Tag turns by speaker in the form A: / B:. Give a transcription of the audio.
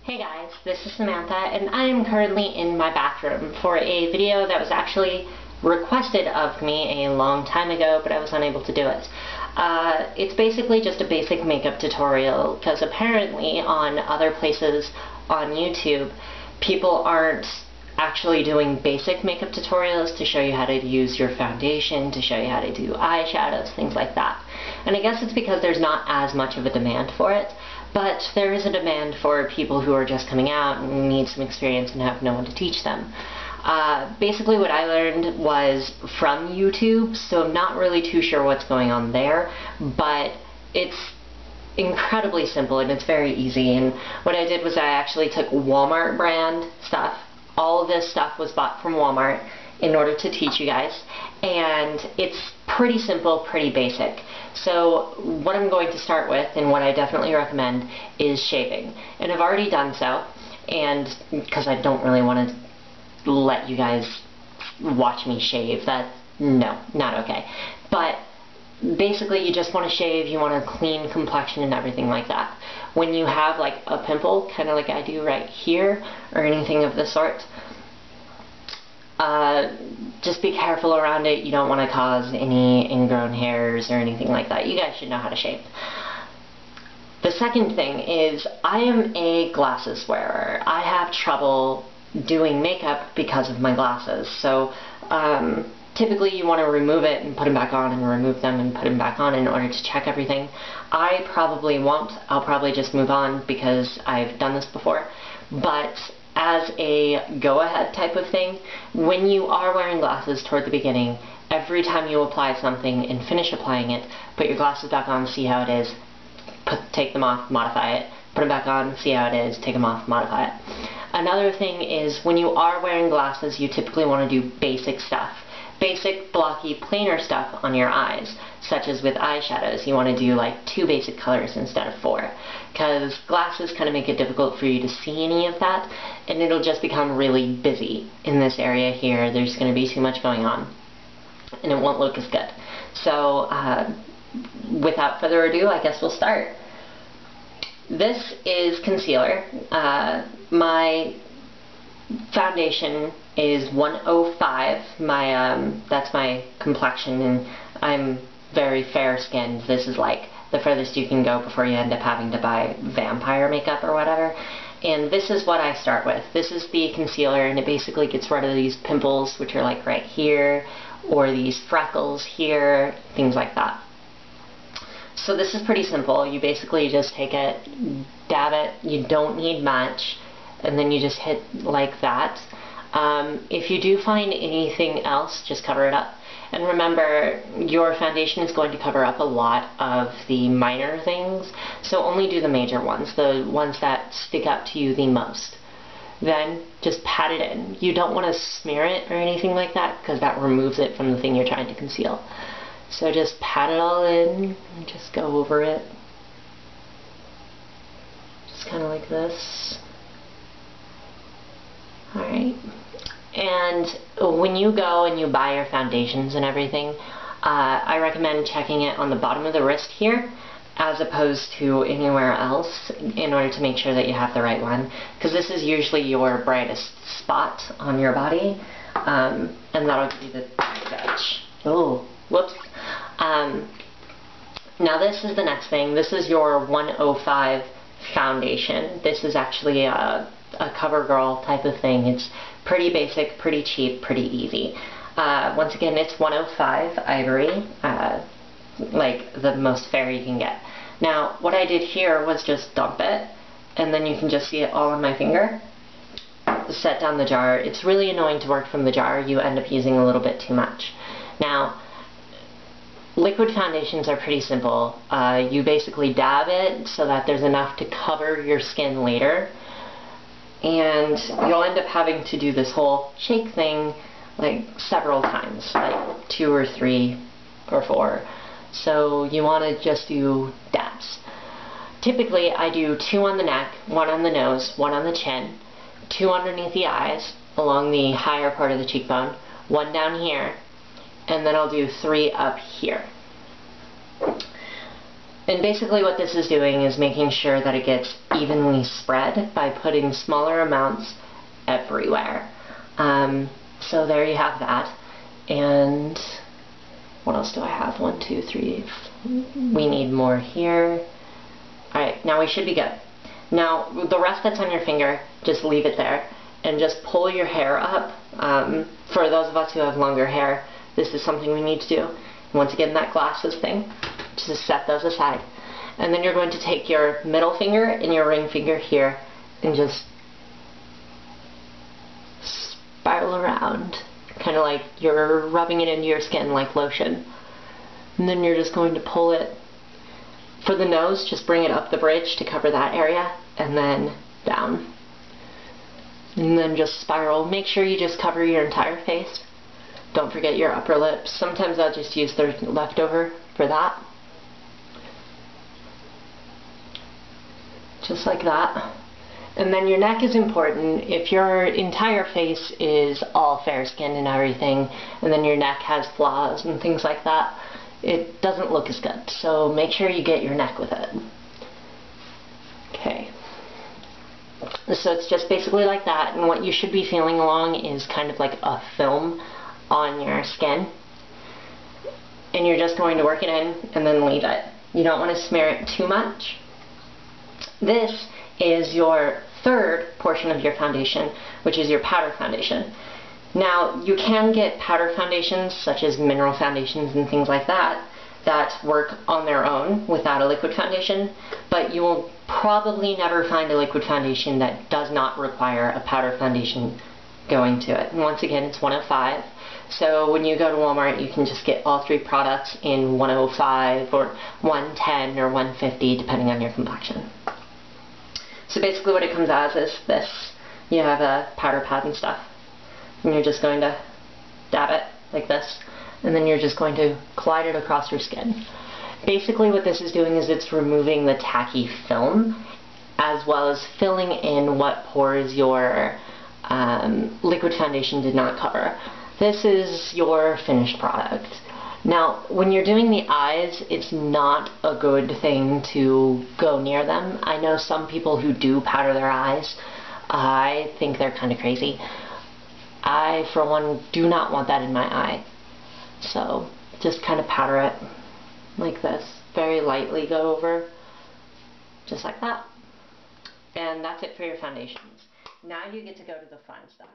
A: Hey guys, this is Samantha and I am currently in my bathroom for a video that was actually requested of me a long time ago, but I was unable to do it. It's basically just a basic makeup tutorial because apparently on other places on YouTube people aren't actually doing basic makeup tutorials to show you how to use your foundation, to show you how to do eyeshadows, things like that. And I guess it's because there's not as much of a demand for it, but there is a demand for people who are just coming out and need some experience and have no one to teach them. Basically what I learned was from YouTube, so I'm not really too sure what's going on there, but it's incredibly simple and it's very easy. And what I did was I actually took Walmart brand stuff. All of this stuff was bought from Walmart in order to teach you guys, and it's pretty simple, pretty basic. So what I'm going to start with, and what I definitely recommend, is shaving. And I've already done so, and because I don't really want to let you guys watch me shave, no, not okay. But basically you just want to shave, you want a clean complexion and everything like that. When you have like a pimple, kind of like I do right here, or anything of the sort, just be careful around it. You don't want to cause any ingrown hairs or anything like that. You guys should know how to shave. The second thing is I am a glasses wearer. I have trouble doing makeup because of my glasses. So typically you want to remove it and put them back on and remove them and put them back on in order to check everything. I probably won't. I'll probably just move on because I've done this before. But as a go-ahead type of thing, when you are wearing glasses toward the beginning, every time you apply something and finish applying it, put your glasses back on, see how it is, take them off, modify it, put them back on, see how it is, take them off, modify it. Another thing is when you are wearing glasses, you typically want to do basic stuff. Basic, blocky, plainer stuff on your eyes, such as with eyeshadows. You want to do like 2 basic colors instead of 4, because glasses kind of make it difficult for you to see any of that, and it'll just become really busy in this area here. There's going to be too much going on, and it won't look as good. So without further ado, I guess we'll start. This is concealer. My foundation is 105. That's my complexion, and I'm very fair-skinned. This is like the furthest you can go before you end up having to buy vampire makeup or whatever. And this is what I start with. This is the concealer, and it basically gets rid of these pimples, which are like right here, or these freckles here, things like that. So this is pretty simple. You basically just take it, dab it, you don't need much, and then you just hit like that. If you do find anything else, just cover it up. And remember, your foundation is going to cover up a lot of the minor things, so only do the major ones, the ones that stick out to you the most. Then just pat it in. You don't want to smear it or anything like that, because that removes it from the thing you're trying to conceal. So just pat it all in, and just go over it. Just kind of like this. Alright. And when you go and you buy your foundations and everything, I recommend checking it on the bottom of the wrist here as opposed to anywhere else in order to make sure that you have the right one, because this is usually your brightest spot on your body, and that'll give you the touch. Oh, whoops. Now this is the next thing. This is your 105 foundation. This is actually a CoverGirl type of thing. It's pretty basic, pretty cheap, pretty easy. Once again, it's 105 Ivory, like the most fair you can get. Now, what I did here was just dump it, and then you can just see it all on my finger. Set down the jar. It's really annoying to work from the jar. You end up using a little bit too much. Now, liquid foundations are pretty simple. You basically dab it so that there's enough to cover your skin later. And you'll end up having to do this whole shake thing like several times, like 2 or 3 or 4. So you want to just do dabs. Typically I do 2 on the neck, 1 on the nose, 1 on the chin, 2 underneath the eyes along the higher part of the cheekbone, 1 down here, and then I'll do 3 up here. And basically what this is doing is making sure that it gets evenly spread by putting smaller amounts everywhere. So there you have that. And what else do I have? 1, 2, 3. We need more here. Alright, now we should be good. Now, the rest that's on your finger, just leave it there. And just pull your hair up. For those of us who have longer hair, this is something we need to do. Once again, that glasses thing, just set those aside. And then you're going to take your middle finger and your ring finger here and just spiral around. Kind of like you're rubbing it into your skin like lotion. And then you're just going to pull it. For the nose, just bring it up the bridge to cover that area, and then down. And then just spiral. Make sure you just cover your entire face. Don't forget your upper lips. Sometimes I'll just use the leftover for that. Just like that. And then your neck is important. If your entire face is all fair skin and everything, and then your neck has flaws and things like that, it doesn't look as good. So make sure you get your neck with it. Okay. So it's just basically like that, and what you should be feeling along is kind of like a film on your skin. And you're just going to work it in and then leave it. You don't want to smear it too much. This is your third portion of your foundation, which is your powder foundation. Now, you can get powder foundations, such as mineral foundations and things like that, that work on their own without a liquid foundation, but you will probably never find a liquid foundation that does not require a powder foundation going to it. And once again, it's 105. So when you go to Walmart, you can just get all 3 products in 105 or 110 or 150, depending on your complexion. So basically what it comes as is this. You have a powder pad and stuff, and you're just going to dab it like this, and then you're just going to glide it across your skin. Basically what this is doing is it's removing the tacky film, as well as filling in what pores your liquid foundation did not cover. This is your finished product. Now, when you're doing the eyes, it's not a good thing to go near them. I know some people who do powder their eyes. I think they're kind of crazy. I, for one, do not want that in my eye. So, just kind of powder it like this. Very lightly go over. Just like that. And that's it for your foundations. Now you get to go to the fun stuff.